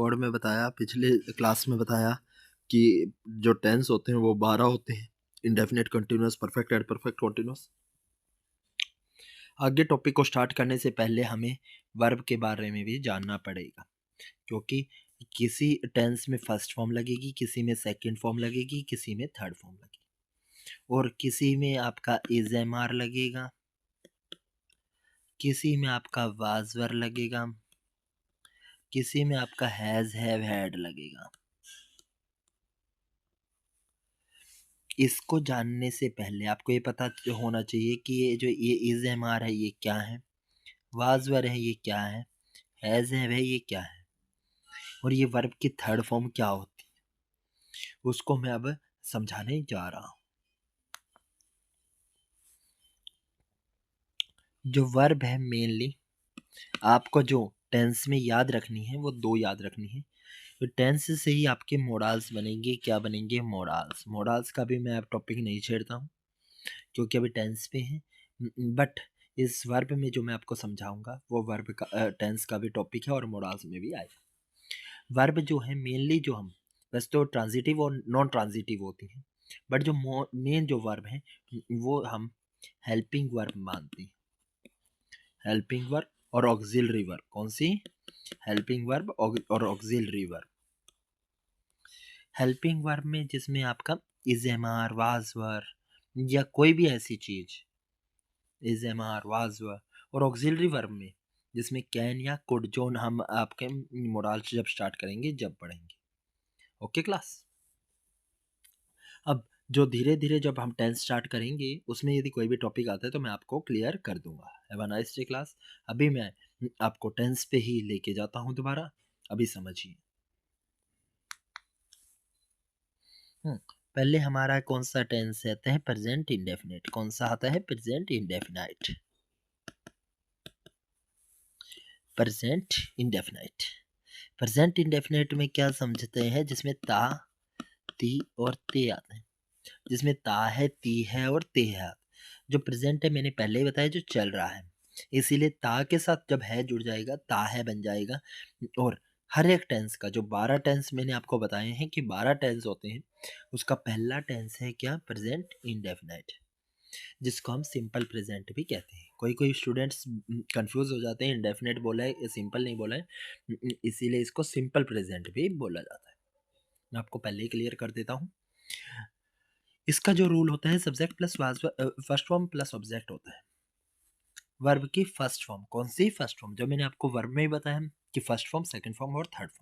Code में बताया, पिछले क्लास में बताया कि जो टेंस होते हैं वो 12 होते हैं, indefinite continuous, perfect and perfect continuous. आगे टॉपिक को स्टार्ट करने से पहले हमें वर्ब के बारे में भी जानना पड़ेगा, क्योंकि किसी टेंस में फर्स्ट फॉर्म लगेगी, किसी में सेकंड फॉर्म लगेगी, किसी में थर्ड फॉर्म लगेगी, और किसी में आपका इज एम आर लगेगा, किसी में आपका वाज वर लगेगा, किसी में आपका हैज़ हैव हैड लगेगा। इसको जानने से पहले आपको ये पता होना चाहिए कि ये इज एम आर है ये क्या है, वाज वर है ये क्या है, हैज़ हैव है ये क्या है, और ये वर्ब की थर्ड फॉर्म क्या होती है, उसको मैं अब समझाने जा रहा हूँ। जो वर्ब है मेनली आपको जो टेंस में याद रखनी है वो दो याद रखनी है। तो टेंस से ही आपके मोडाल्स बनेंगे। क्या बनेंगे? मोडाल्स। मोडाल्स का भी मैं अब टॉपिक नहीं छेड़ता हूँ क्योंकि अभी टेंस पे है, बट इस वर्ब में जो मैं आपको समझाऊंगा वो वर्ब का टेंस का भी टॉपिक है और मोडाल्स में भी आएगा। वर्ब जो है मेनली जो हम वैसे तो ट्रांजिटिव और नॉन ट्रांजिटिव होती हैं, बट जो मेन जो वर्ब है वो हम हेल्पिंग वर्ब मानते हैं। हेल्पिंग वर्ब और ऑक्सिलरी वर्ब। कौन सी? हेल्पिंग वर्ब और ऑक्सिलरी वर्ब। हेल्पिंग वर्ब में जिसमें आपका is am are, was were या कोई भी ऐसी चीज, is am are, was were, और ऑक्सिलरी वर्ब में जिसमें कैन या कुड, जो हम आपके मोडाल जब स्टार्ट करेंगे जब पढ़ेंगे। Okay class. अब जो धीरे धीरे जब हम टेंस स्टार्ट करेंगे उसमें यदि कोई भी टॉपिक आता है तो मैं आपको क्लियर कर दूंगा। Have a nice day class. अभी मैं आपको टेंस पे ही लेके जाता हूँ दोबारा। अभी समझिए। पहले हमारा कौन सा टेंस आता है? Present indefinite. कौन सा आता है? Present indefinite. Present indefinite. Present indefinite में क्या समझते हैं? जिसमें ता, ती और ते आते हैं। जिसमें ता है, ती है और ते है। जो प्रेजेंट है मैंने पहले ही बताया, जो चल रहा है, इसीलिए ता के साथ जब है जुड़ जाएगा ता है बन जाएगा। और हर एक टेंस का जो 12 टेंस मैंने आपको बताए हैं कि 12 टेंस होते हैं, उसका पहला टेंस है क्या? प्रेजेंट इंडेफिनाइट, जिसको हम सिंपल प्रेजेंट भी कहते हैं। कोई कोई स्टूडेंट्स कंफ्यूज हो जाते हैं, इंडेफिनेट बोला है सिंपल नहीं बोला है, इसीलिए इसको सिंपल प्रेजेंट भी बोला जाता है। मैं आपको पहले ही क्लियर कर देता हूँ। इसका जो रूल होता है subject plus first form plus object होता है। वर्ब की फर्स्ट फॉर्म। कौन सी फर्स्ट फॉर्म? जो मैंने आपको वर्ब में ही बताया कि फर्स्ट फॉर्म, सेकंड फॉर्म और थर्ड फॉर्म।